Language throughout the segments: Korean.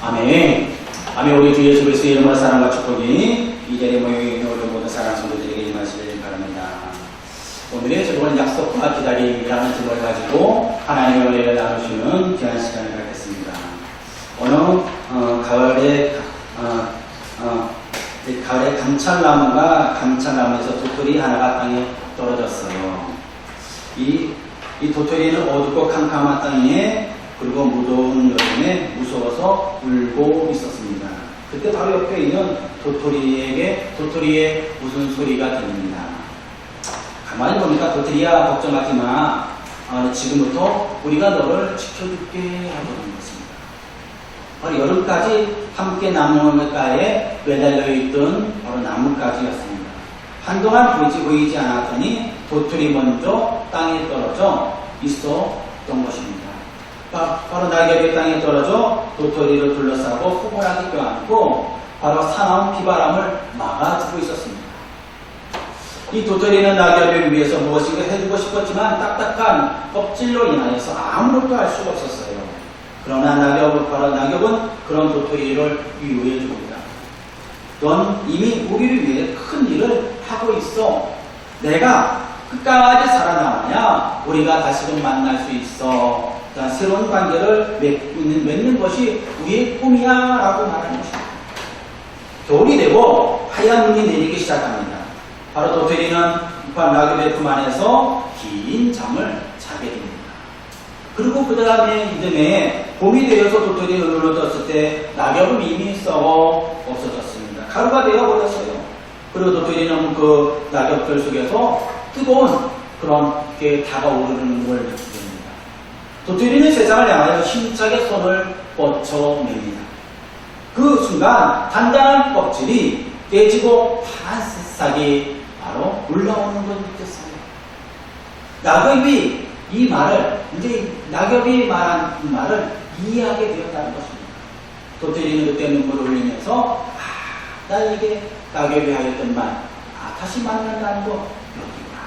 아멘. 아멘. 우리 주 예수 그리스도의 이름으로 사랑과 축복이 이 자리에 모여있는 우리 모든 사랑 성도들에게 임하시길 바랍니다. 오늘의 즐거운 약속과 기다림이라는 제목을 가지고 하나님의 은혜를 나누시는 귀한 시간을 갖겠습니다. 오늘 가을에 감찰나무에서 도토리 하나가 땅에 떨어졌어요. 이 도토리는 어둡고 캄캄한 땅에 그리고 무더운 여름에 무서워서 울고 있었습니다. 그때 바로 옆에 있는 도토리의 무슨 소리가 들립니다. 가만히 보니까 도토리야 걱정하지 마. 지금부터 우리가 너를 지켜줄게 하고 있습니다. 바로 여름까지 함께 나무가에 매달려 있던 바로 나뭇가지였습니다. 한동안 보이지 않았더니 도토리 먼저 땅에 떨어져 있었던 것입니다. 바로 낙엽이 땅에 떨어져 도토리를 둘러싸고 포근하게 껴안고 바로 사나운 비바람을 막아주고 있었습니다. 이 도토리는 낙엽을 위해서 무엇인가 해주고 싶었지만 딱딱한 껍질로 인하여서 아무것도 할 수가 없었어요. 그러나 낙엽은 그런 도토리를 위로해 줍니다. 넌 이미 우리를 위해 큰 일을 하고 있어. 내가 끝까지 살아남아야 우리가 다시금 만날 수 있어. 새로운 관계를 맺는 것이 우리의 꿈이야 라고 말하는 것입니다. 겨울이 되고 하얀 눈이 내리기 시작합니다. 바로 도토리는 낙엽의 품 안에서 긴 잠을 자게 됩니다. 그리고 그 다음에 이듬해 봄이 되어서 도토리가 눈을 떴을 때 낙엽은 이미 썩어 없어졌습니다. 가루가 되어버렸어요. 그리고 도토리는 그 낙엽들 속에서 뜨거운 그런 게 다가오르는 걸 느끼게 됩니다. 도토리는 세상을 향하여 힘차게 손을 뻗쳐냅니다. 그 순간 단단한 껍질이 깨지고 파란 새싹이 바로 올라오는 걸 느꼈어요. 낙엽이 말한 말을 이해하게 되었다는 것입니다. 도토리는 그때 눈물을 흘리면서 나에게 낙엽이 하였던 말, 다시 만난다는 거 여기구나.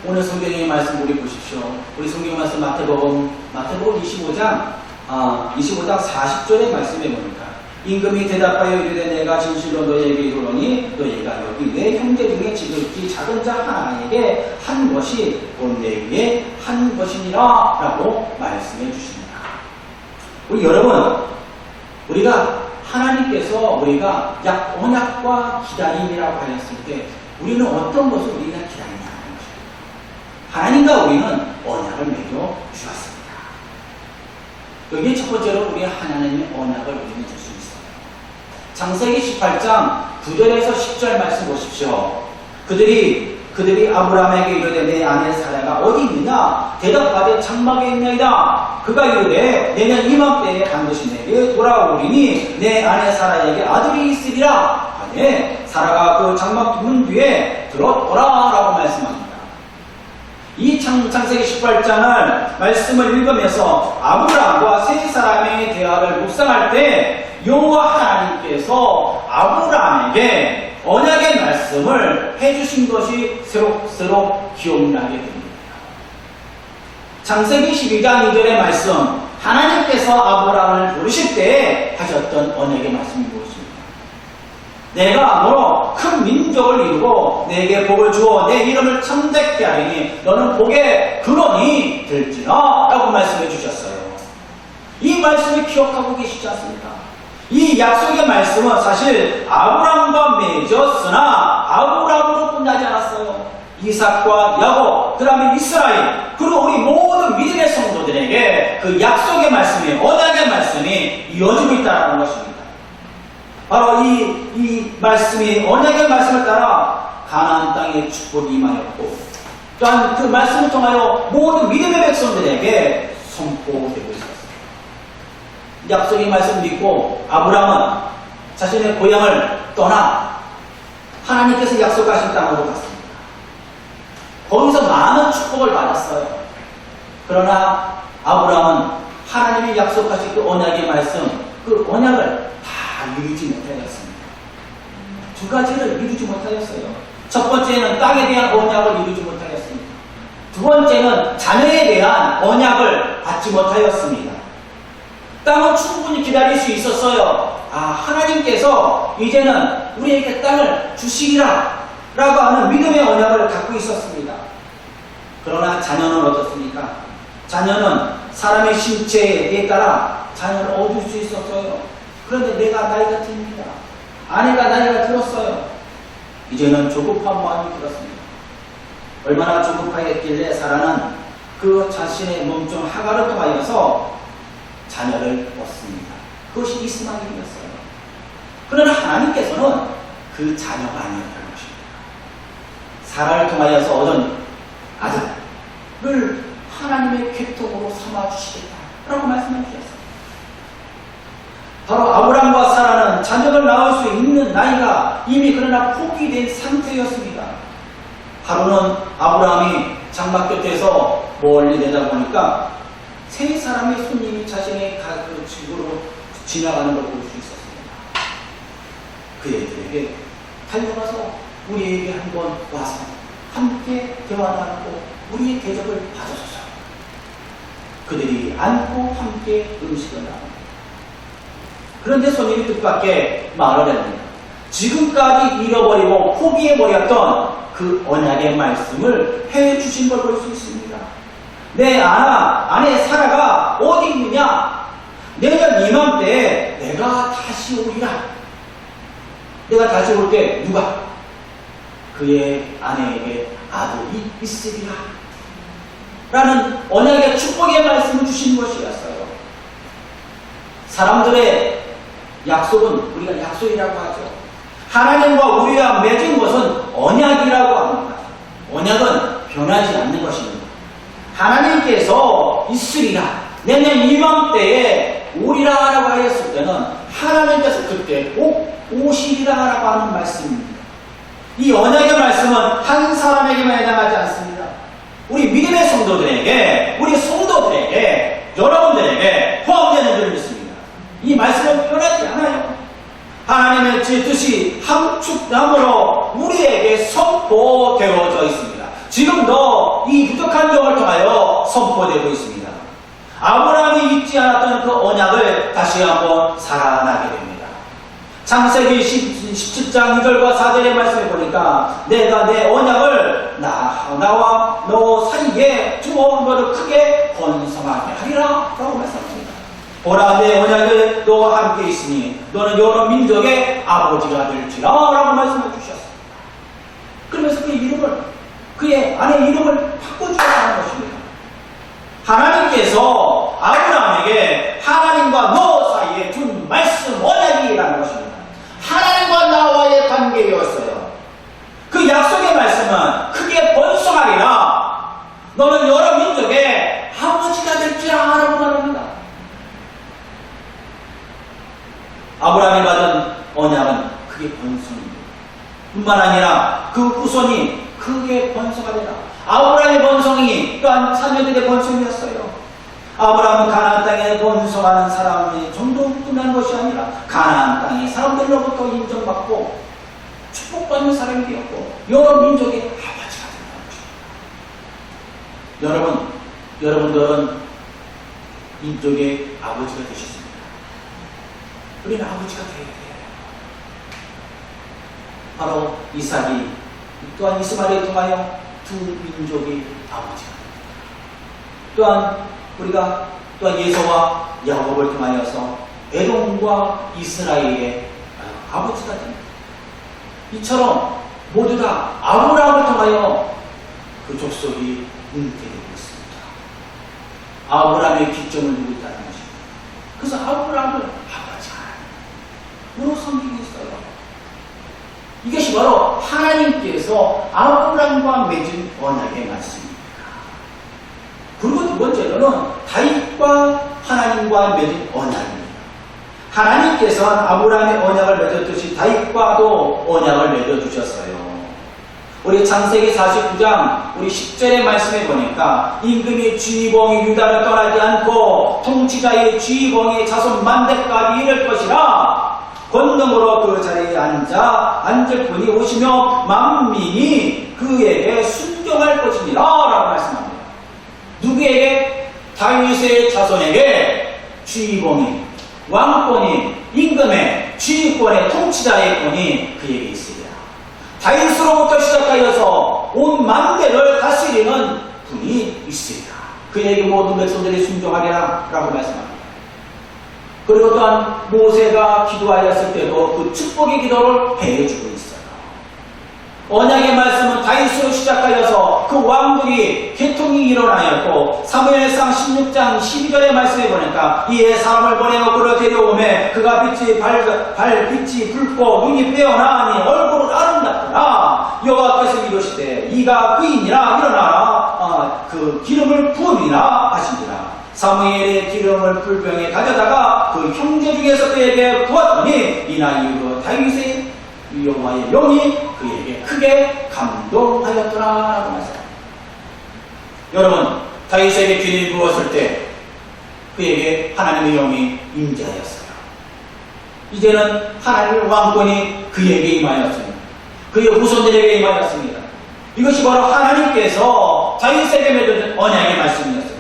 오늘 성경의 말씀 우리 보십시오. 우리 성경 말씀 마태복음 25장 40절의 말씀에 보니까 임금이 대답하여 이르되 내가 진실로 너희에게 이르노니 너희가 여기 내 형제 중에 지극히 작은 자 하나에게 한 것이 곧 내 위에 한 것이니라 라고 말씀해 주십니다. 우리 여러분, 하나님께서 우리가 언약과 기다림이라고 하였을 때 우리는 어떤 것을 우리가 기다리냐 하는 것입니다. 하나님과 우리는 언약을 맺어 주었습니다. 여기 첫 번째로 우리 하나님의 언약을 우리는 줄 수 있어요. 창세기 18장 9절에서 10절 말씀 보십시오. 그들이 아브라함에게 이르되 내 아내 사라가 어디 있느냐? 대답하되 장막에 있나이다. 그가 이르되 내년 이맘때에 반드시 내게 돌아오리니 내 아내 사라에게 아들이 있으리라 하되 사라가 그 장막 문 뒤에 들었더라 라고 말씀합니다. 이 창세기 18장을 말씀을 읽으면서 아브라함과 세 사람의 대화를 묵상할 때 여호와 하나님께서 아브라함에게 언약의 말씀을 해주신 것이 새록새록 기억나게 됩니다. 창세기 12장 2절의 말씀, 하나님께서 아브라함을 부르실 때 하셨던 언약의 말씀이 무엇입니까? 내가 너로 큰 민족을 이루고 내게 복을 주어 내 이름을 참되게 하리니 너는 복의 근원이 될지라 라고 말씀해 주셨어요. 이 말씀을 기억하고 계시지 않습니까? 이 약속의 말씀은 사실 아브라함과 맺었으나 아브라함으로 끝나지 않았어요. 이삭과 야곱, 그 다음에 이스라엘, 그리고 우리 모든 믿음의 성도들에게 그 약속의 말씀이, 언약의 말씀이 이어지고 있다는 것입니다. 바로 이 말씀이, 언약의 말씀을 따라 가나안 땅에 축복이 임하였고, 또한 그 말씀을 통하여 모든 믿음의 백성들에게 선포되고 있었습니다. 약속의 말씀 믿고 아브라함은 자신의 고향을 떠나 하나님께서 약속하신 땅으로 갔습니다. 거기서 많은 축복을 받았어요. 그러나 아브라함은 하나님이 약속하신 그 언약의 말씀, 그 언약을 다 이루지 못하였습니다. 두 가지를 이루지 못하였어요. 첫 번째는 땅에 대한 언약을 이루지 못하였습니다. 두 번째는 자녀에 대한 언약을 받지 못하였습니다. 땅은 충분히 기다릴 수 있었어요. 하나님께서 이제는 우리에게 땅을 주시리라 라고 하는 믿음의 언약을 갖고 있었습니다. 그러나 자녀는 어떻습니까? 자녀는 사람의 신체에 따라 자녀를 얻을 수 있었어요. 그런데 내가 나이가 듭니다. 아내가 나이가 들었어요. 이제는 조급한 마음이 들었습니다. 얼마나 조급하였길래 사라는 그 자신의 몸중 하가를 통하여서 자녀를 얻습니다. 그것이 이스마엘이었어요. 그러나 하나님께서는 그 자녀가 아니었다는 것입니다. 사라를 통하여서 얻은 아들을 하나님의 계통으로 삼아주시겠다라고 말씀해 주셨어요. 바로 아브람과 사라는 자녀를 낳을 수 있는 나이가 이미 그러나 포기된 상태였습니다. 하루는 아브람이 장막 곁에서 멀리 내다보니까 세 사람의 손님이 자신의 집으로 지나가는 걸 볼 수 있었습니다. 그들에게 달려가서 우리에게 한번 와서 함께 대화 나누고 우리의 대접을 받아주소서. 그들이 앉고 함께 음식을 나눕니다. 그런데 손님이 뜻밖의 말을 합니다. 지금까지 잃어버리고 포기해버렸던 그 언약의 말씀을 해주신 걸 볼 수 있습니다. 내 아내 사라가 어디 있느냐? 내년 이맘때에 내가 다시 오리라. 내가 다시 올 때 누가? 그의 아내에게 아들이 있으리라. 라는 언약의 축복의 말씀을 주신 것이었어요. 사람들의 약속은 우리가 약속이라고 하죠. 하나님과 우리가 맺은 것은 언약이라고 합니다. 언약은 변하지 않는 것입니다. 하나님께서 있으리라. 내년 이맘때에 오리라 라고 하였을 때는 하나님께서 그때 꼭 오시리라 라고 하는 말씀입니다. 이 언약의 말씀은 한 사람에게만 해당하지 않습니다. 우리 믿음의 성도들에게, 우리 성도들에게, 여러분들에게 포함되는 줄 믿습니다. 이 말씀은 변하지 않아요. 하나님의 뜻이 함축남으로 우리에게 선포되어져 있습니다. 지금도 이 부족한 종을 통하여 선포되고 있습니다. 아브라함이 잊지 않았던 그 언약을 다시 한번 살아나게 됩니다. 창세기 17장 2절과 4절의 말씀을 보니까 내가 내 언약을 나와 너 사이에 두어 너를 크게 번성하게 하리라 라고 말씀합니다. 보라 내 언약을 너와 함께 있으니 너는 여러 민족의 아버지가 될지라 라고 말씀해 주셨습니다. 그러면서 그의 이름을, 그의 아내의 이름을 바꿔주셨다는 것입니다. 하나님께서 아브라함에게 하나님과 너 사이에 둔 말씀 언약이라는 것입니다. 하나님과 나와의 관계였어요. 그 약속의 말씀은 크게 번성하리라. 너는 여러 민족의 아버지가 될지라 라고 말합니다. 아브라함이 받은 언약은 크게 번성입니다. 뿐만 아니라 그 후손이 크게 번성하리라. 아브라함의 번성이 또한 자녀들의 번성이었어요. 아브라함은 가나안 땅에 번성하는 사람의 정도뿐만 것이 아니라 가나안 땅의 사람들로부터 인정받고 축복받는 사람이 되었고 여러 민족의 아버지가 된다는 것입니다. 여러분들은 민족의 아버지가 되셨습니다. 우리는 아버지가 되어야 돼요. 바로 이삭이 또한 이스마엘을 통하여 두 민족의 아버지가 됩니다. 또한 우리가 또한 예서와 야곱을 통하여서 에돔과 이스라엘의 아버지가 됩니다. 이처럼 모두 다 아브라함을 통하여 그 족속이 잉태되고 있습니다. 아브라함의 기점을 두고 있다는 것입니다. 그래서 아브라함을 아버지 하나님으로 섬기고 있어요. 이것이 바로 하나님께서 아브라함과 맺은 언약의 말씀입니다. 그리고 두 번째로는 다윗과 하나님과 맺은 언약입니다. 하나님께서는 아브라함의 언약을 맺었듯이 다윗과도 언약을 맺어주셨어요. 우리 창세기 49장 우리 10절의 말씀에 보니까 임금이 쥐봉이 유다를 떠나지 않고 통치자의 쥐봉의 자손 만대까지 이를 것이라. 권능으로 그 자리에 앉을 분이 오시며 만민이 그에게 순종할 것이니라 라고 말씀합니다. 누구에게? 다윗의 자손에게 주의봉이, 왕권이, 임금의, 주의권의, 통치자의 권이 그에게 있으리라. 다윗으로부터 시작하여서 온 만대를 다스리는 분이 있으리라. 그에게 모든 백성들이 순종하리라 라고 말씀합니다. 그리고 또한 모세가 기도하였을 때도 그 축복의 기도를 해주고 있어요. 언약의 말씀은 다윗으로 시작하여서 그 왕들이 개통이 일어나였고, 사무엘상 16장 12절의 말씀에 보니까 이에 사람을 보내어 그를 데려오매 그가 빛이 붉고 눈이 빼어나니 얼굴은 아름답구나. 여호와께서 이르시되 이가 그이니라 일어나라 그 기름을 부으리라 하시니라. 사무엘의 기름을 불병에 가져다가 그 형제 중에서 그에게 부었더니 이날 이후 다윗의 여호와의 영이 그에게 크게 감동하였더라라고 말씀합니다. 여러분, 다윗에게 기름이 부었을 때 그에게 하나님의 영이 임재하였어요. 이제는 하나님의 왕권이 그에게 임하였습니다. 그의 후손들에게 임하였습니다. 이것이 바로 하나님께서 다윗에게 맺은 언약의 말씀이었습니다.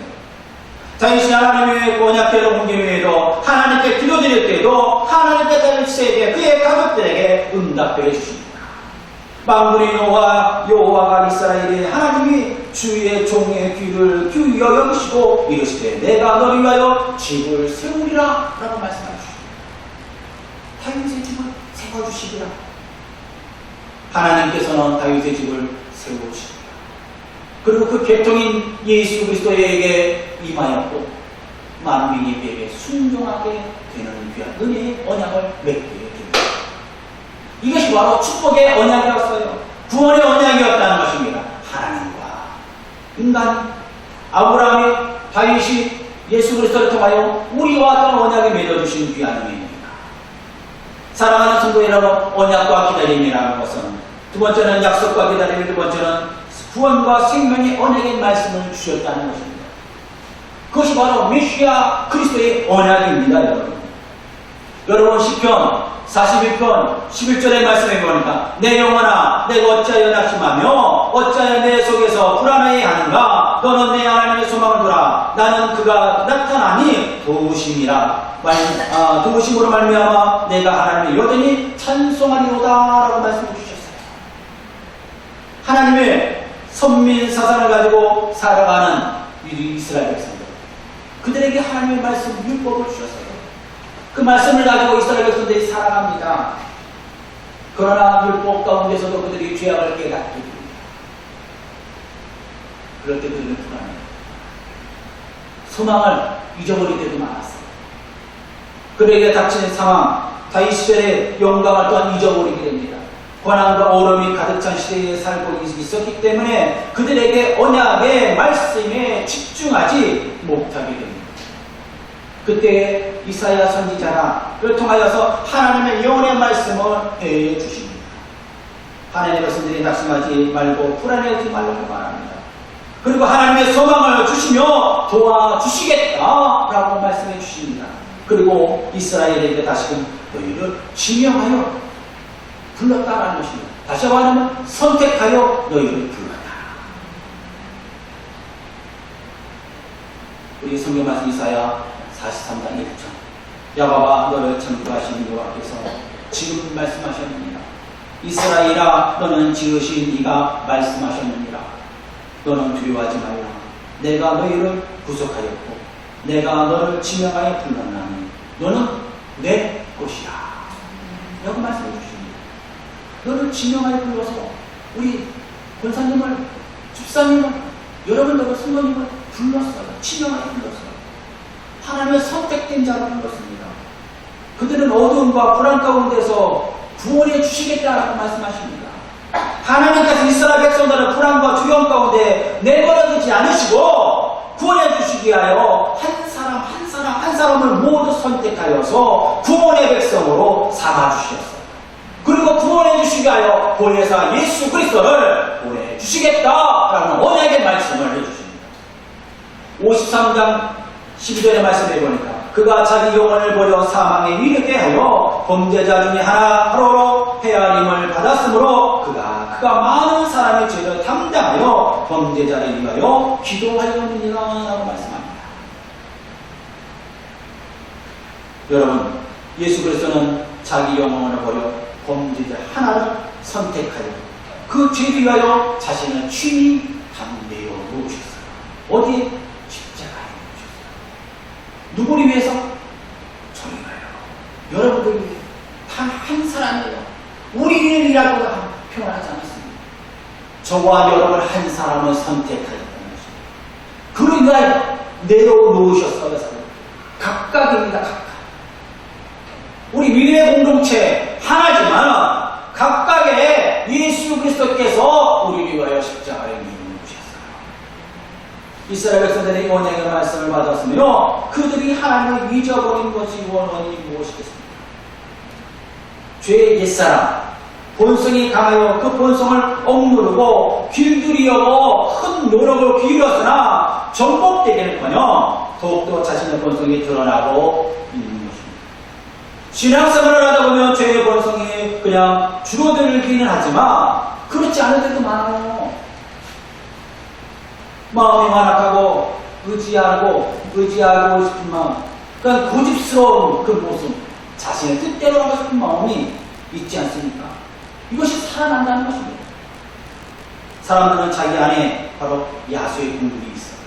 다윗이 하나님의 언약대로 옮긴 후에도 하나님께 기도드릴 때에도 하나님께 다윗에게 그의 가족들에게 응답해 주십니다. 만군의 여호와가 이스라엘의 하나님이 주의 종의 귀를 기울여 여기시고 이르시되 내가 너를 위하여 집을 세우리라 라고 말씀하십니다. 다윗의 집을 세워주시리라. 하나님께서는 다윗의 집을 세우십니다. 그리고 그 개통인 예수 그리스도에게 임하였고 만민이 그에게 순종하게 되는 귀한 은혜의 언약을 맺게 됩니다. 이것이 바로 축복의 언약이었어요. 구원의 언약이었다는 것입니다. 하나님과 인간, 아브라함이, 다윗이 예수 그리스도를 통하여 우리와 어떤 언약을 맺어주신 귀한 은혜입니다. 사랑하는 성도 여러분, 언약과 기다림이라는 것은 두 번째는 약속과 기다림, 두 번째는 구원과 생명의 언약의 말씀을 주셨다는 것입니다. 그것이 바로 메시아 그리스도의 언약입니다. 여러분 시편 41편 11절의 말씀에 보니까 내 영혼아 내가 어찌하여 낙심하며 어찌하여 내 속에서 불안해 하는가. 너는 내 하나님의 소망을 두라. 나는 그가 나타나니 도우심이라. 도우심으로 말미암아 내가 하나님의 여전히 찬송하리로다 라고 말씀해 주셨어요. 하나님의 선민 사상을 가지고 살아가는 이스라엘 백성들, 그들에게 하나님의 말씀 율법을 주셨어요. 그 말씀을 가지고 이스라엘 백성들이 살아갑니다. 그러나 율법 가운데서도 그들이 죄악을 깨닫게 됩니다. 그럴 때 그들은 불안해요. 소망을 잊어버릴 때도 많았어요. 그들에게 닥치는 상황, 다윗 시절의 영광을 또한 잊어버리게 됩니다. 고난과 어려움이 가득 찬 시대에 살고 있었기 때문에 그들에게 언약의 말씀에 집중하지 못하게 됩니다. 그때 이사야 선지자를 통하여서 하나님의 영원의 말씀을 해주십니다. 하나님의 백성들이 낙심하지 말고 불안해하지 말라고 말합니다. 그리고 하나님의 소망을 주시며 도와주시겠다라고 말씀해 주십니다. 그리고 이스라엘에게 다시금 너희를 지명하여 불렀다라는 것입니다. 다시 말하면 선택하여 너희를 불렀다. 우리 성경 말씀 이사야 43장 1절 야곱아 너를 창조하신 여호와께서 지금 말씀하셨느니라. 이스라엘아 너는 지으신 이가 말씀하셨느니라. 너는 두려워하지 말라. 내가 너희를 구속하였고 내가 너를 지명하여 불렀나니 너는 내 것이라. 라고 말씀해 주십니다. 너를 지명하여 불러서 우리 권사님을, 집사님을, 여러분들을 성도님을 불렀어요. 지명하여 불렀어요. 하나님의 선택된 자로 불렀습니다. 그들은 어두움과 불안 가운데서 구원해 주시겠다라고 말씀하십니다. 하나님께서 이스라엘 백성들을 불안과 두려움 가운데 내버려두지 않으시고 구원해 주시기 위하여 한 사람을 모두 선택하여서 구원의 백성으로 삼아주셨어요. 그리고 구원해 주시기 위하여 보혜사 예수 그리스도를 보내 주시겠다라는 언약의 말씀을 해주십니다. 53장 12절의 말씀에 보니까 그가 자기 영혼을 버려 사망에 이르게 하여 범죄자 중에 하나로 헤아림을 받았으므로 그가 많은 사람의 죄를 담당하여 범죄자를 위하여 기도하였느니라 라고 말씀합니다. 여러분, 예수 그리스도는 자기 영혼을 버려 범죄자 하나를 선택하여 그 죄를 위하여 자신을 친히 담내어 놓으셨어요. 어디에? 십자가에 놓으셨어요. 누구를 위해서? 저희가요. 여러분들 위해 단 한 사람이에요. 우리인이라고 표현하지 않았습니다. 저와 여러분 한 사람을 선택하였다는 것입니다. 그를 위하여 내어놓으셨어요. 각각입니다. 각각. 우리 미래 공동체 하나지만 각각의 예수 그리스도께서 우리를 위하여 십자가에 내어놓으셨어요. 이스라엘 백성들이 언약의 말씀을 받았으며 그들이 하나님을 잊어버린 것이 원인이 무엇이겠습니까? 죄의 옛사람, 본성이 강하여 그 본성을 억누르고 길들이려고 큰 노력을 기울였으나 정복되기는커녕 더욱더 자신의 본성이 드러나고 있는 것입니다. 신앙생활을 하다 보면 죄의 본성이 그냥 줄어들기는 하지만 그렇지 않을 때도 많아요. 마음이 완악하고 의지하고 싶은 마음, 그러니까 고집스러운 그 모습, 자신의 뜻대로 하고 싶은 마음이 있지 않습니까? 이것이 살아난다는 것입니다. 사람들은 자기 안에 바로 야수의 공급이 있어요.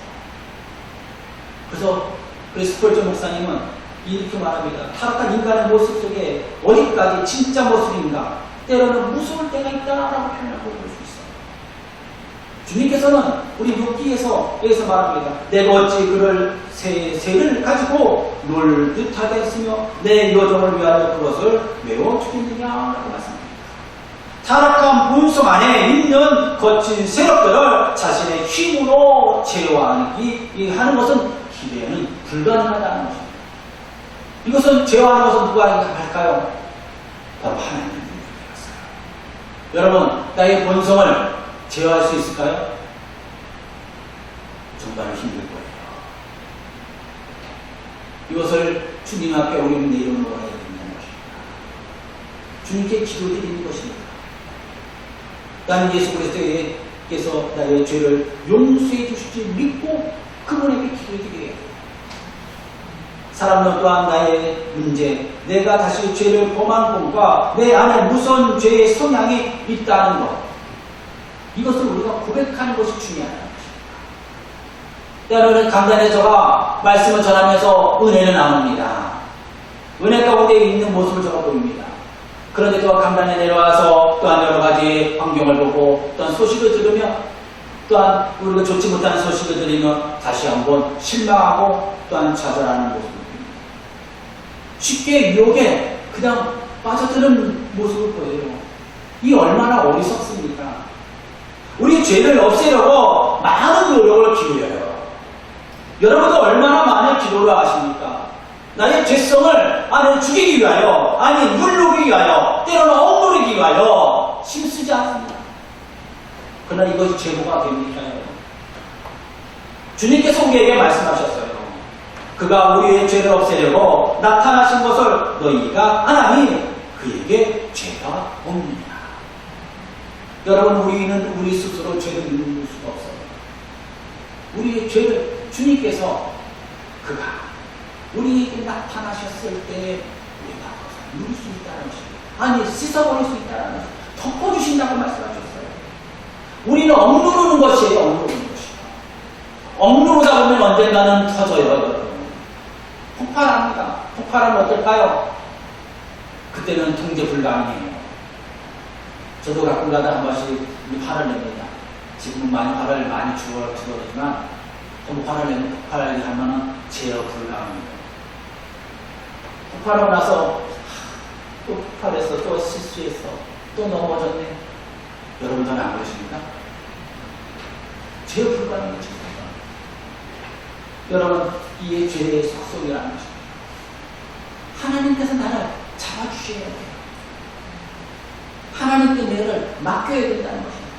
그래서 스폴전 목사님은 이렇게 말합니다. 타락한 인간의 모습 속에 어디까지 진짜 모습인가? 때로는 무서울 때가 있다라고 표현하고 볼 수 있어요. 주님께서는 우리 욥기에서 여기서 말합니다. 내가 어찌 그를 새를 가지고 놀 듯하게 했으며 내 여종을 위하여 그것을 외워 주겠느냐라고 말씀합니다. 타락한 본성 안에 있는 거친 세력들을 자신의 힘으로 제어하는 것은 기대는 불가능하다는 것입니다. 이것은 제어하는 것은 누가 할까요? 바로 하나님의 능력이었어요. 여러분, 나의 본성을 제어할 수 있을까요? 정말 힘들 거예요. 이것을 주님 앞에 우리는 내려놓아야 된다는 것입니다. 주님께 기도드리는 것입니다. 나는 예수 그리스도께서 나의 죄를 용서해 주실지 믿고 그분에게 기도드려야 돼요. 사람은 또한 나의 문제, 내가 다시 죄를 범한 것과 내 안에 무서운 죄의 성향이 있다는 것, 이것을 우리가 고백하는 것이 중요하다. 때로는 간단해져가 말씀을 전하면서 은혜는 나옵니다. 은혜 가운데 있는 모습을 저가 보입니다. 그런데 또 간단히 내려와서 또한 여러 가지 환경을 보고 또한 소식을 들으며 또한 우리가 좋지 못한 소식을 들으며 다시 한번 실망하고 또한 좌절하는 모습을 보입니다. 쉽게 유혹에 그냥 빠져드는 모습을 보여요. 이 얼마나 어리석습니까? 우리 죄를 없애려고 많은 노력을 기울여요. 여러분도 얼마나 많은 기도를 하십니까? 나의 죄성을 죽이기 위하여, 누르기 위하여, 때로는 억누르기 위하여 힘쓰지 않습니다. 그러나 이것이 제보가 됩니까? 주님께서 우리에게 말씀하셨어요. 그가 우리의 죄를 없애려고 나타나신 것을 너희가 아나니 그에게 죄가 없느냐. 여러분, 우리는 우리 스스로 죄를 누를 수가 없어요. 우리의 죄를 주님께서 그가 우리에게 나타나셨을 때 우리가 누릴 수 있다는 것입니다. 씻어버릴 수 있다는 것입니다. 덮어주신다고 말씀하셨어요. 우리는 억누르는 것이에요. 억누르는 것이요. 억누르다 보면 언젠가는 터져요. 여러분. 폭발합니다. 폭발하면 어떨까요? 그때는 통제 불가능해요. 저도 가끔가다 한 번씩 화를 냅니다. 지금은 화를 많이 줄어들지만 좀 화를 내면 폭발하게 하면은 제어 불가합니다. 폭발하고 나서 또 폭발했어, 또 실수했어, 또 넘어졌네. 여러분들은 안 그러십니까? 제어 불가능한 것입니다. 여러분, 이게 죄의 속성이라는 것입니다. 하나님께서 나를 잡아주셔야 돼요. 하나님께 내를 맡겨야 된다는 것입니다.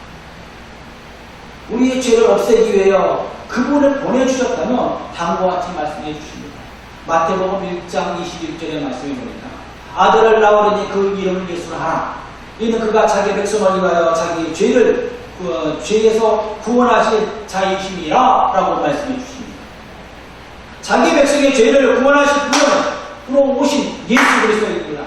우리의 죄를 없애기 위하여 그분을 보내주셨다면 다음과 같이 말씀해 주십니다. 마태복음 1장 21절의 말씀해 보니까 아들을 낳으려니 그 이름을 예수로 하라. 이는 그가 자기 백성을 위하여 자기 죄를 죄에서 구원하실 자이심이라 라고 말씀해 주십니다. 자기 백성의 죄를 구원하실 분은 오신 예수 그리스도입니다.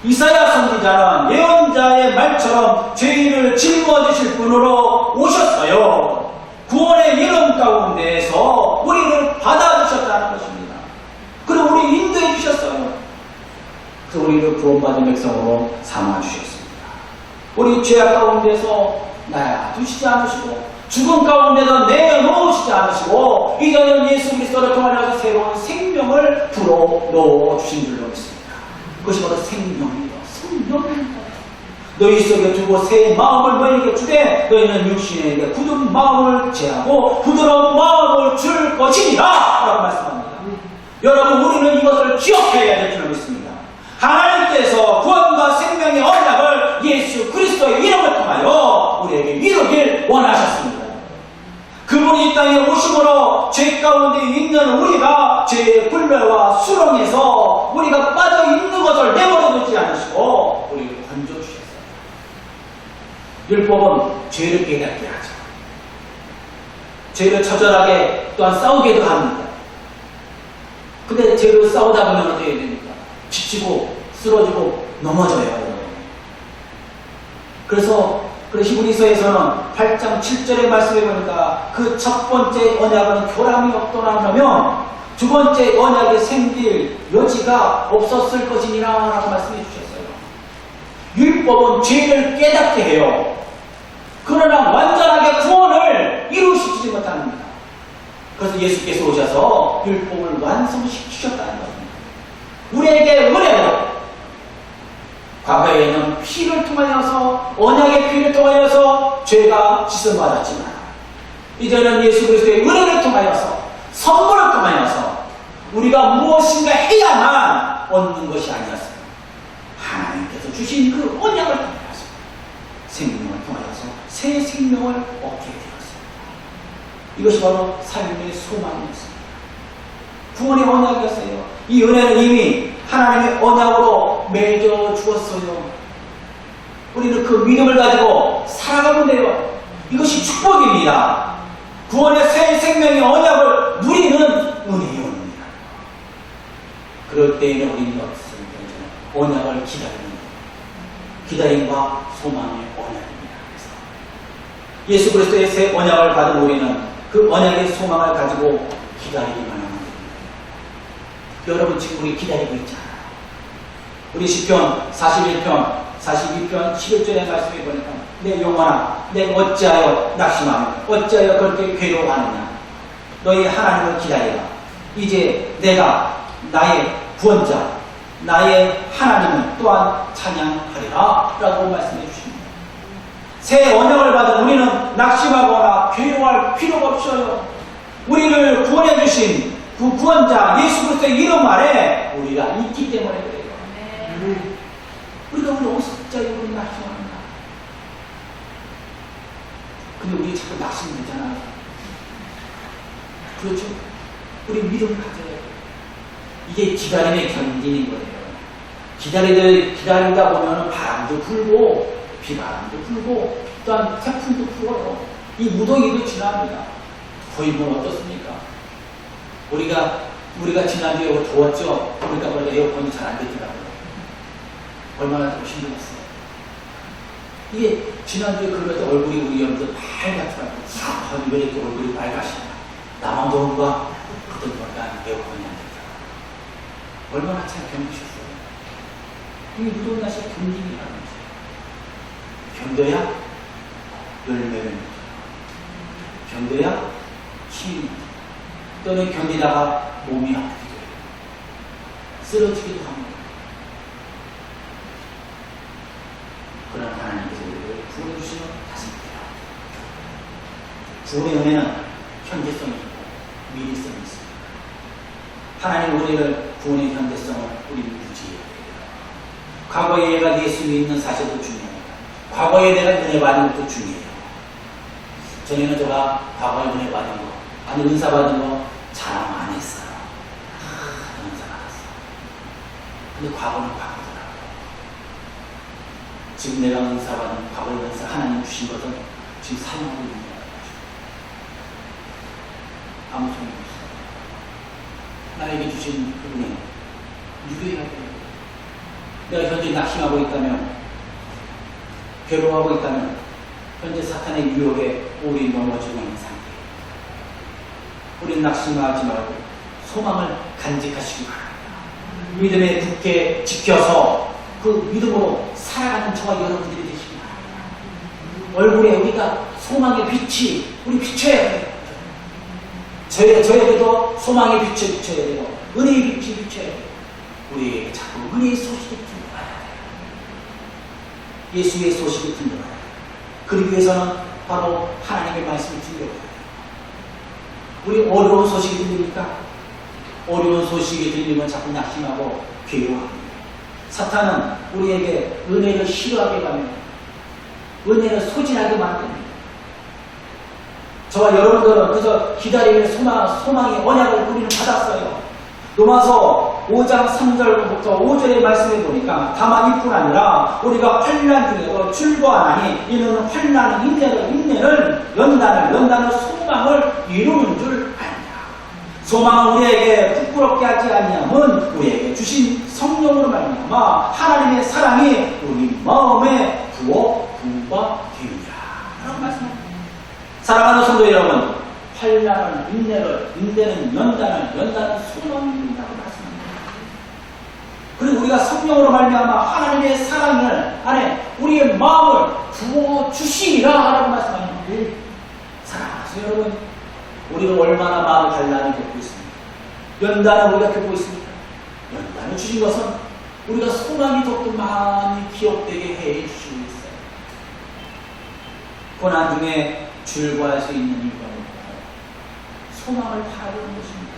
이사야 선지자는 예언자의 말처럼 죄인을 짊어지실 분으로 오셨어요. 구원의 이름 가운데에서 우리를 받아주셨다는 것입니다. 그리고 우리 인도해 주셨어요. 그래서 우리를 구원받은 백성으로 삼아주셨습니다. 우리 죄악 가운데서 놔두시지 않으시고 죽음 가운데서 내놓으시지 않으시고 이제는 예수 그리스도를 통하여서 새로운 생명을 불어넣어주신 줄로 믿습니다. 그것이 바로 생명이다. 생명입니다. 너희 속에 두고 새 마음을 너희에게 주되 너희는 육신에게 굳은 마음을 제하고 부드러운 마음을 줄 것이니라 라고 말씀합니다. 여러분, 우리는 이것을 기억해야 될 줄 믿습니다. 하나님께서 구원과 생명의 언약을 예수 그리스도의 이름을 통하여 우리에게 이루길 원하셨습니다. 그분이 이 땅에 오심으로 죄 가운데 있는 우리가 죄의 굴레와 수렁에서 우리가 빠져있는 것을 내버려 두지 않으시고 우리를 건져주셨어요. 율법은 죄를 깨닫게 하죠. 죄를 처절하게 또한 싸우게도 합니다. 근데 죄를 싸우다 보면 어떻게 해야 됩니까? 지치고 쓰러지고 넘어져야 해요. 그래서 히브리서에서는 8장 7절의 말씀에 보니까 그 첫 번째 언약은 교람이 없더라 하면 두 번째 언약에 생길 여지가 없었을 것이니라 라고 말씀해 주셨어요. 율법은 죄를 깨닫게 해요. 그러나 완전하게 구원을 이루시지 못합니다. 그래서 예수께서 오셔서 율법을 완성시키셨다는 겁니다. 우리에게 은혜로 과거에는 피를 통하여서 언약의 피를 통하여서 죄가 씻음받았지만 이제는 예수 그리스도의 은혜를 통하여서 선물을 통하여서 우리가 무엇인가 해야만 얻는 것이 아니었어요. 하나님께서 주신 그 언약을 통하여서 생명을 통하여서 새 생명을 얻게 되었습니다. 이것이 바로 삶의 소망이었습니다. 구원의 언약이었어요. 이 은혜는 이미 하나님의 언약으로 맺어 주었어요. 우리는 그 믿음을 가지고 살아가면 돼요. 이것이 축복입니다. 구원의 새 생명의 언약을 누리는 은혜의 언약입니다. 그럴 때에는 우리는 어떻습니까? 언약을 기다리는 거예요. 기다림과 소망의 언약입니다. 그래서 예수 그리스도의 새 언약을 받은 우리는 그 언약의 소망을 가지고 기다리기만 합니다. 여러분, 지금 우리 기다리고 있잖아요. 우리 시편 41편, 42편 11절의 말씀에 보니까 내 영혼아, 내 어찌하여 낙심하며 어찌하여 그렇게 괴로워하느냐. 너희 하나님을 기다리라. 이제 내가 나의 구원자, 나의 하나님을 또한 찬양하리라 라고 말씀해 주십니다. 새 언약을 받은 우리는 낙심하거나 괴로워할 필요가 없어요. 우리를 구원해 주신 그 구원자 예수 그리스도의 이름 아래 우리가 있기 때문에 그래요. 우리가 우리 오십자에 우리 낙심합니다. 근데 우리 자꾸 낙심되잖아요. 그렇죠? 우리 믿음을 가져야 돼요. 이게 기다림의 견딘인 거예요. 기다리다 보면 바람도 불고 비바람도 불고 또한 태풍도 불어요. 이 무더기도 지납니다. 거의는 어떻습니까? 우리가 지난주에 더웠죠? 그러니까 에어컨이 잘 안 되더라고요. 얼마나 더 힘들었어요. 이게 지난주에 그러면서 얼굴이 우리 여러분들 빨갛더라고요. 왜 이렇게 얼굴이 빨가시냐. 나만 더운가? 그랬더니 에어컨이 안 되더라고요. 얼마나 잘 견디셨어요. 이게 무더운 날씨가 견디기라는 거죠. 견뎌야 열매를 맺어요. 견뎌야 힘이 납니다. 또는 견디다가 몸이 아프기도 해요. 쓰러지기도 합니다. 그러나 하나님께서 우리를 구원해 주시면 다십니다. 구원의 은혜는 현재성이 있고 미래성이 있습니다. 하나님 우리를 구원의 현재성을 우리는 유지해야 돼요. 과거에 내가 예수 믿는 사실도 중요합니다. 과거에 내가 은혜 받는 것도 중요해요. 전에는 제가 과거에 은혜 받은 거, 아니 은사 받은 거 자랑 안 했어요. 은사 받았어. 근데 과거는 과거더라고요. 지금 내가 은사 받은 과거의 은사 하나님 주신 것은 지금 사용하고 있는 거예요. 아무 소용이 없어요. 나에게 주신 그분의 유대가 되는 내가 현재 낙심하고 있다면, 괴로워하고 있다면, 현재 사탄의 유혹에 우리 넘어지고 있는 상태. 우리는 낙심하지 말고 소망을 간직하시기 바랍니다. 믿음에 굳게 지켜서 그 믿음으로 살아가는 저와 여러분들이 되시기 바랍니다. 얼굴에 우리가 소망의 빛이 우리 비춰야 돼요. 저에게도 소망의 빛을 비춰야 돼요. 은혜의 빛이 비춰야 돼요. 우리에게 자꾸 은혜의 소식이 들려와야 돼요. 예수의 소식이 들려와야 돼요. 그러기 위해서는 바로 하나님의 말씀을 들려와야 돼요. 우리 어려운 소식이 들립니까? 어려운 소식이 들리면 자꾸 낙심하고 괴로워합니다. 사탄은 우리에게 은혜를 싫어하게 합니다. 은혜를 소진하게 만듭니다. 저와 여러분들은 그저 기다리는 소망의 언약을 우리는 받았어요. 로마서 5장 3절부터 5절의 말씀에 보니까 다만 이뿐 아니라 우리가 환난 중에도 즐거워하나니 이는 환난은 인내를 연단을 소망을 이루는 줄 아니라. 소망은 우리에게 부끄럽게 하지 아니하면 우리에게 주신 성령으로 말미암아 하나님의 사랑이 우리 마음에 부어부가 되리라 라고 말씀합니다. 사랑하는 성도 여러분, 환난은 인내는 연단은 소망이라고 말씀합니다. 그리고 우리가 성령으로 말미암아 하나님의 사랑을 안에 우리의 마음을 부어주시리라 라고 말씀합니다. 사랑하는 여러분, 우리는 얼마나 마음을 단란히 겪고 있습니까? 연단을 우리가 겪고 있습니까? 연단을 주신 것은 우리가 소망이 더욱 많이 기억되게 해주시고 있어요. 고난 중에 즐거워할 수 있는 이유가 소망을 바라보는 것입니다.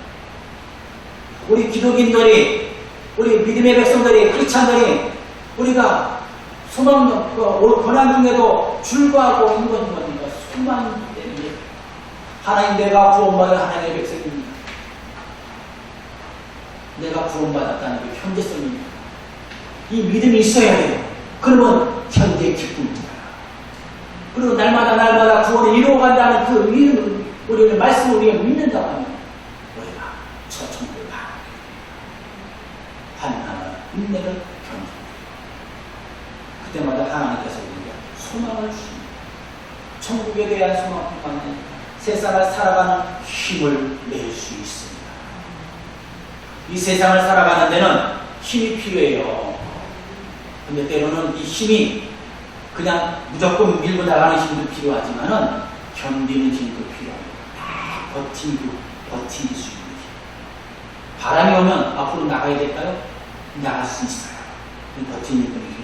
우리 기독인들이, 우리 믿음의 백성들이, 크리스찬들이 우리가 고난 중에도 즐거워하고 있는 것은 뭡니까? 소망이 때문에. 하나님, 내가 구원받은 하나님의 백성입니다. 내가 구원받았다는 게 현재성입니다. 이 믿음이 있어야 돼요. 그러면 현재의 기쁨입니다. 그리고 날마다 구원을 이루어간다는 그 믿음을, 우리는 말씀을 우리가 믿는다고 하면 우리가 저 천국을 환난을, 인내를 견딥니다. 그때마다 하나님께서 우리에게 소망을 주십니다. 천국에 대한 소망뿐만 아니라 세상을 살아가는 힘을 낼 수 있습니다. 이 세상을 살아가는 데는 힘이 필요해요. 근데 때로는 이 힘이 그냥 무조건 밀고 나가는 힘도 필요하지만은 견디는 힘도 필요합니다. 버티기 수 있는 힘. 바람이 오면 앞으로 나가야 될까요? 나갈 수 있어요. 버티는 힘이 필요합니다.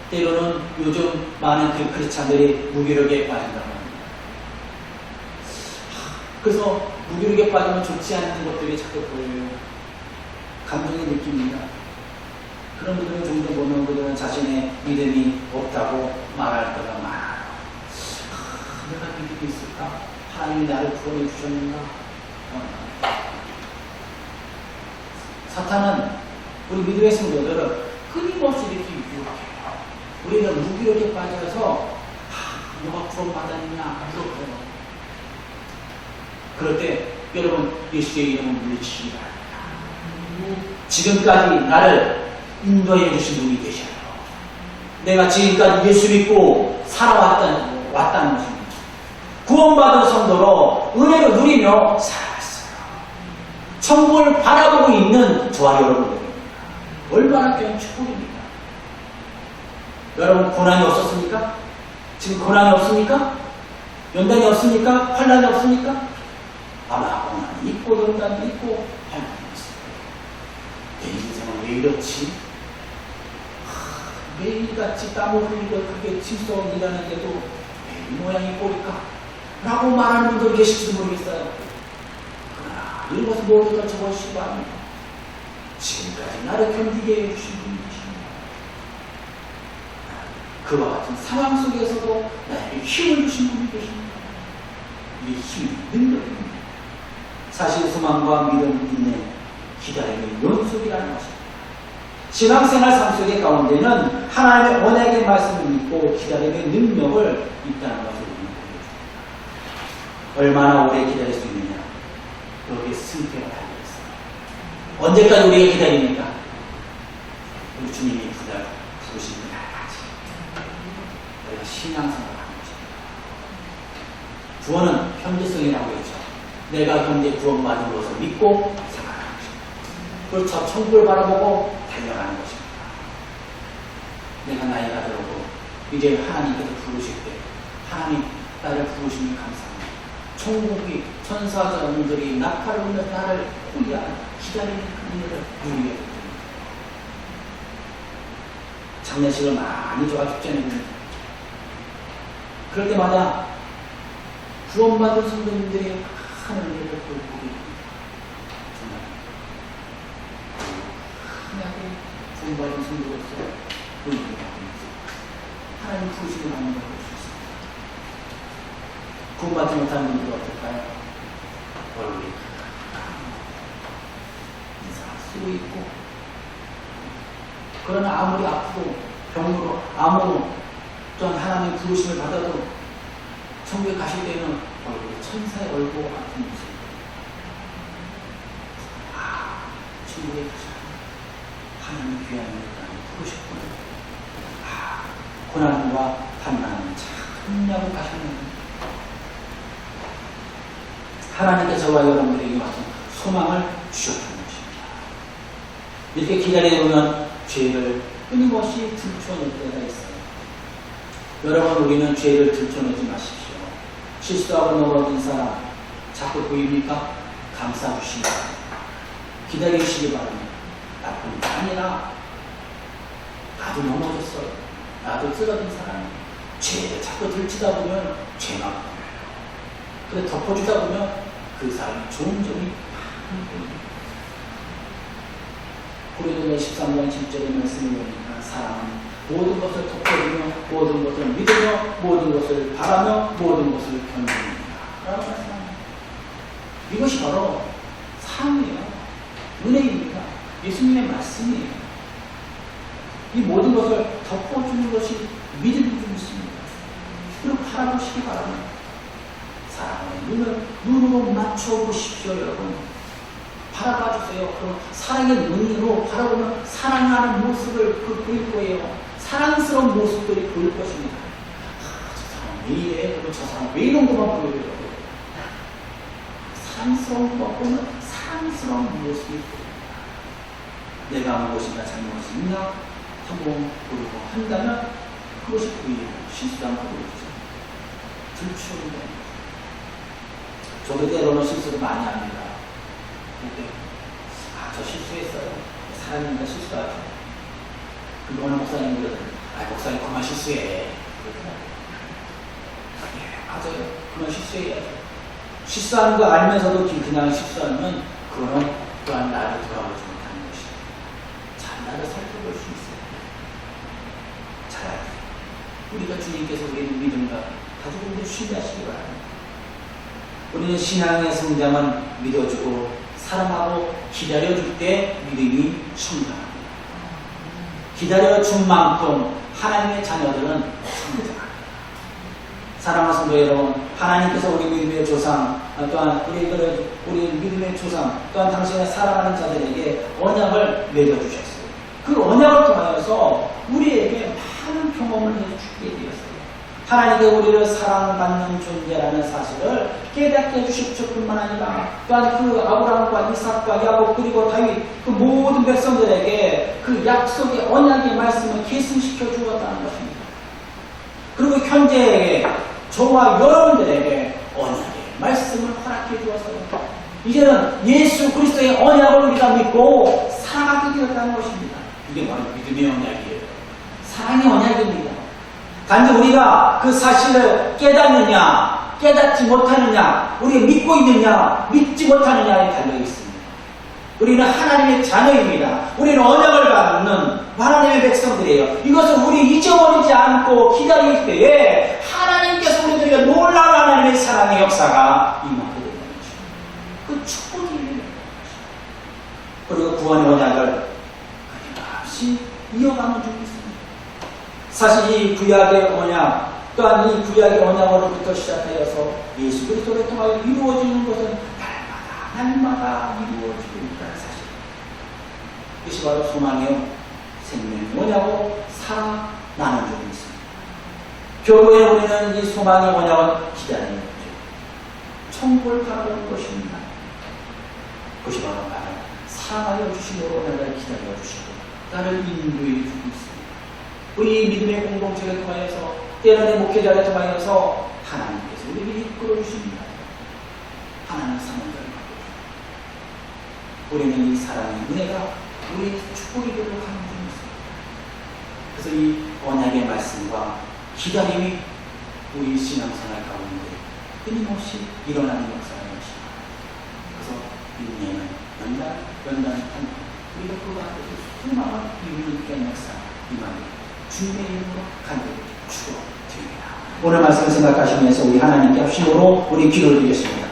때로는 요즘 많은 크리스찬들이 무기력에 빠진다고 합니다. 그래서 무기력에 빠지면 좋지 않은 것들이 자꾸 보여요. 감정의 느낌입니다. 그런 분들은 종종 보면 그들은 자신의 믿음이 없다고 말할 때가 많아요. 내가 믿음이 있을까? 하나님이 나를 구원해 주셨는가? 사탄은 우리 믿음의 성도들은 끊임없이 이렇게 유혹해요. 우리는 무기력에 빠져서 너가 구원받았느냐? 물어봐요. 그럴 때 여러분, 예수의 이름을 물리치시기 바랍니다. 지금까지 나를 인도해 주신 분이 계셔요. 내가 지금까지 예수 믿고 살아왔다는 것입니다. 구원받은 성도로 은혜를 누리며 살아왔어요. 천국을 바라보고 있는 저와 여러분들입니다. 얼마나 귀한 축복입니다. 여러분, 고난이 없었습니까? 지금 고난이 없습니까? 연단이 없습니까? 환난이 없습니까? 아마 고난이 있고 연단이 있고 환난이 있습니다. 내 인생은 왜 이렇지? 매일같이 땀을 흘리고 그게 질서 일하는데도 왜 이 모양이 꼴일까? 라고 말하는 분들 계실지도 모르겠어요. 그러나 이것을 모두 다 저것이고 합니다. 지금까지 나를 견디게 해주신 분이 계십니다. 그와 같은 상황 속에서도 나에게 힘을 주신 분이 계십니다. 이 힘이 능력입니다. 사실 소망과 믿음, 인내, 기다림의 연속이라는 것입니다. 신앙생활 삶 속의 가운데는 하나님의 언약의 말씀을 믿고 기다림의 능력을 있다는 것을 우리는 보여줍니다. 얼마나 오래 기다릴 수 있느냐? 여기에 승패가 달려있어요. 언제까지 우리가 기다립니까? 우리 주님이 부르시는 날까지 우리가 신앙생활을 하는 것입니다. 구원은 현재성이라고 했죠. 내가 현재 구원받은 것을 믿고 생활하는 것입니다. 그걸 저 천국을 바라보고 달려가는 것입니다. 내가 나이가 들어도 이제 하나님께서 부르실 때 하나님 나를 부르시니 감사합니다. 천국이 천사들이 나팔을 불며 나를 호위하는 기다리는 그들을 누리게 됩니다. 장례식을 많이 좋아 죽잖아요. 그럴 때마다 구원받은 성도님들이 하늘을 보게 됩니다. 정말 흔하게 구원받은 성도로서 보이게 됩니다. 하나님 부르심을 받는 걸 볼 수 있습니다. 구원받지 못한 분들은 어떨까요? 얼굴이 인사가 쓰고 있고, 그러나 아무리 아프고 병으로 암으로 또한 하나님의 부르심을 받아도 천국에 가실 때는 얼굴이 천사의 얼굴 같은 모습. 천국에 가셔 하나님 귀한 일을 부르셨구나. 고난과 환난을 참냐고 가셨는데 하나님께 저와 여러분들에게 와서 소망을 주셨다는 것입니다. 이렇게 기다리다 보면 죄를 끊임없이 들춰낼 때가 있어요. 여러분, 우리는 죄를 들춰내지 마십시오. 실수하고 넘어진 사람 자꾸 보입니까? 감싸주시기 바랍니다. 기다리시기 바랍니다. 나쁜 게 아니라 나도 넘어졌어요. 나도 쓰러진 사람이에요. 죄를 자꾸 들치다 보면 죄만 보여요. 그래 덮어주다 보면 그 사람이 좋은 점이 많이 보입니다. 고린도서 13장 10절의 말씀을 보니까 사랑은 모든 것을 덮어주며 모든 것을 믿으며 모든 것을 바라며 모든 것을 견딥니다. 라고 말씀합니다. 이것이 바로 사랑이에요. 은혜입니다. 예수님의 말씀이에요. 이 모든 것을 덮어주는 것이 믿음이 좀 있습니다. 그리고 바라보시기 바랍니다. 사랑의 눈으로 맞춰보십시오, 여러분. 바라봐주세요. 그럼 사랑의 눈으로 바라보면 사랑하는 모습을 보일 거예요. 사랑스러운 모습들이 보일 것입니다. 저 사람 왜 이래? 그리고 저 사람 왜 이런 것만 보여요? 사랑스러운 것 보면 사랑스러운 모습이 보입니다. 내가 무엇인가 잘못이 있나? 한번 보려고 한다면 그것이 보이고 실수한 보이죠. 들추는 겁니다. 저도 때로는 실수를 많이 합니다. 근데 저 실수했어요. 사람이니까 실수하죠. 근데 어느 목사님들은 목사님 그만 실수해. 맞아요. 그만 실수해야죠. 실수하는 거 알면서도 그냥 실수하면 그거는 또한 나를 돌아보지 못하는 것이죠. 잘 나를 살펴볼 수 있어요. 잘 우리가 주님께서 우리의 믿음과 가족분들 신뢰하시기 바랍니다. 우리는 신앙의 성장은 믿어주고 사랑하고 기다려줄 때 믿음이 성장합니다. 기다려준 만큼 하나님의 자녀들은 성장합니다. 사랑하는 성도 여러분, 하나님께서 우리 믿음의 조상, 또한 우리 믿음의 조상, 또한 당신의 사랑하는 자들에게 언약을 맺어주셨어요. 그 언약을 통하여서 우리에게 많은 경험을 해주게 되었어요. 하나님께 우리를 사랑받는 존재라는 사실을 깨닫게 해주실 뿐만 아니라 또한 그 아브라함과 이삭과 야곱 그리고 다윗 그 모든 백성들에게 그 약속의 언약의 말씀을 계승시켜 주었다는 것입니다. 그리고 현재 저와 여러분들에게 언약의 말씀을 허락해 주었어요. 이제는 예수 그리스도의 언약을 우리가 믿고 살아가게 되었다는 것입니다. 이게 바로 믿음의 언약이에요. 사랑의 언약입니다. 단지 우리가 그 사실을 깨닫느냐, 깨닫지 못하느냐, 우리가 믿고 있느냐, 믿지 못하느냐에 달려있습니다. 우리는 하나님의 자녀입니다. 우리는 언약을 받는 하나님의 백성들이에요. 이것을 우리 잊어버리지 않고 기다릴 때에 하나님께서 우리들에게 놀라운 하나님의 사랑의 역사가 임하게 된다는 것입니다. 그 축복이 그리고 구원의 언약을 끊임없이 이어가면 좋겠습니다. 사실 이 구약의 언약 또한 이 구약의 언약으로부터 시작하여서 예수 그리스도를 통하여 이루어지는 것은 날마다 이루어지고 있다는 사실. 그것이 바로 소망이요, 생명이 뭐냐고 살아나는 적이 있습니다. 결국에 우리는 이 소망이 뭐냐고 기다리는 거죠. 천국을 바라보는 것입니다. 그것이 바로 나를 사랑하여 주심으로 나를 기다려 주시고 나를 인도해 주고 있습니다. 우리 믿음의 공동체를 통하여서 때로는 목회자를 통하여서 하나님께서 우리를 이끌어 주십니다. 하나님 사랑을 우리는 이 사랑의 은혜가 우리 축복이 되도록 하는 중입니다. 그래서 이 언약의 말씀과 기다림이 우리 신앙생활 가운데 끊임없이 일어나는 역사를 것입니다. 그래서 인내는 연단한 우리가 그 앞에서 수많은 이루는 역사 이만희 주님의 이름으로 간절히 축복드립니다. 오늘 말씀을 생각하시면서 우리 하나님께 합심으로 우리 기도를 드리겠습니다.